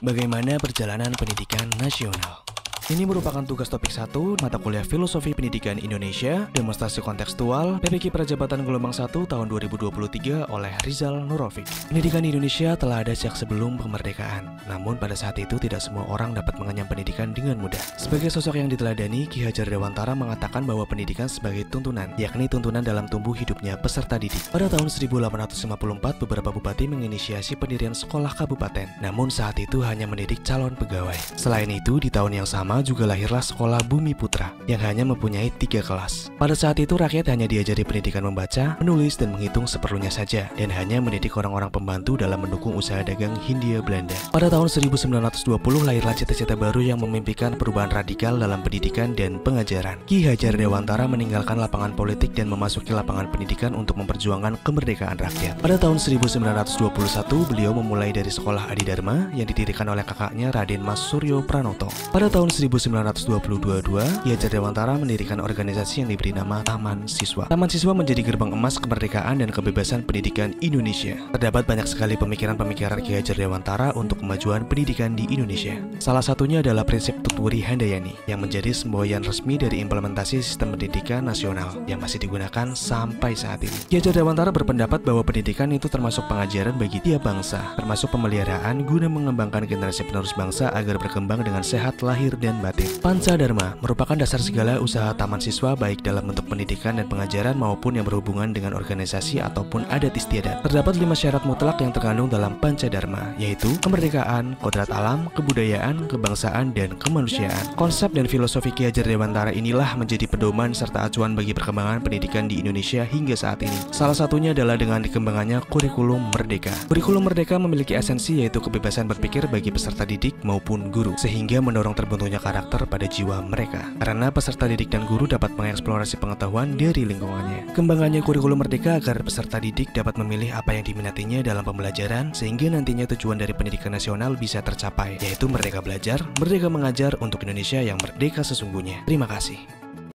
Bagaimana perjalanan pendidikan nasional? Ini merupakan tugas topik 1 mata kuliah Filosofi Pendidikan Indonesia, demonstrasi kontekstual, PPQ Prajabatan Gelombang 1 tahun 2023 oleh Rizal Nurofik. Pendidikan di Indonesia telah ada sejak sebelum kemerdekaan. Namun pada saat itu tidak semua orang dapat mengenyam pendidikan dengan mudah. Sebagai sosok yang diteladani, Ki Hajar Dewantara mengatakan bahwa pendidikan sebagai tuntunan, yakni tuntunan dalam tumbuh hidupnya peserta didik. Pada tahun 1854, beberapa bupati menginisiasi pendirian sekolah kabupaten. Namun saat itu hanya mendidik calon pegawai. Selain itu, di tahun yang sama juga lahirlah sekolah Bumi Putra yang hanya mempunyai 3 kelas. Pada saat itu rakyat hanya diajari pendidikan membaca, menulis, dan menghitung seperlunya saja, dan hanya mendidik orang-orang pembantu dalam mendukung usaha dagang Hindia Belanda. Pada tahun 1920 lahirlah cita-cita baru yang memimpikan perubahan radikal dalam pendidikan dan pengajaran. Ki Hajar Dewantara meninggalkan lapangan politik dan memasuki lapangan pendidikan untuk memperjuangkan kemerdekaan rakyat. Pada tahun 1921 beliau memulai dari sekolah Adi Dharma yang didirikan oleh kakaknya Raden Mas Suryo Pranoto. Pada tahun 1922, Ki Hajar Dewantara mendirikan organisasi yang diberi nama Taman Siswa. Taman Siswa menjadi gerbang emas kemerdekaan dan kebebasan pendidikan Indonesia. Terdapat banyak sekali pemikiran-pemikiran Ki Hajar Dewantara untuk kemajuan pendidikan di Indonesia. Salah satunya adalah prinsip Tutwuri Handayani yang menjadi semboyan resmi dari implementasi sistem pendidikan nasional yang masih digunakan sampai saat ini. Ki Hajar Dewantara berpendapat bahwa pendidikan itu termasuk pengajaran bagi tiap bangsa, termasuk pemeliharaan guna mengembangkan generasi penerus bangsa agar berkembang dengan sehat lahir dan batin. Panca Dharma merupakan dasar segala usaha taman siswa baik dalam bentuk pendidikan dan pengajaran maupun yang berhubungan dengan organisasi ataupun adat istiadat. Terdapat 5 syarat mutlak yang terkandung dalam Panca Dharma, yaitu kemerdekaan, kodrat alam, kebudayaan, kebangsaan, dan kemanusiaan. Konsep dan filosofi Ki Hajar Dewantara inilah menjadi pedoman serta acuan bagi perkembangan pendidikan di Indonesia hingga saat ini. Salah satunya adalah dengan dikembangkannya kurikulum merdeka. Kurikulum merdeka memiliki esensi yaitu kebebasan berpikir bagi peserta didik maupun guru, sehingga mendorong terbentuknya karakter pada jiwa mereka. Karena peserta didik dan guru dapat mengeksplorasi pengetahuan dari lingkungannya. Kembangannya kurikulum merdeka agar peserta didik dapat memilih apa yang diminatinya dalam pembelajaran, sehingga nantinya tujuan dari pendidikan nasional bisa tercapai, yaitu merdeka belajar, merdeka mengajar untuk Indonesia yang merdeka sesungguhnya. Terima kasih.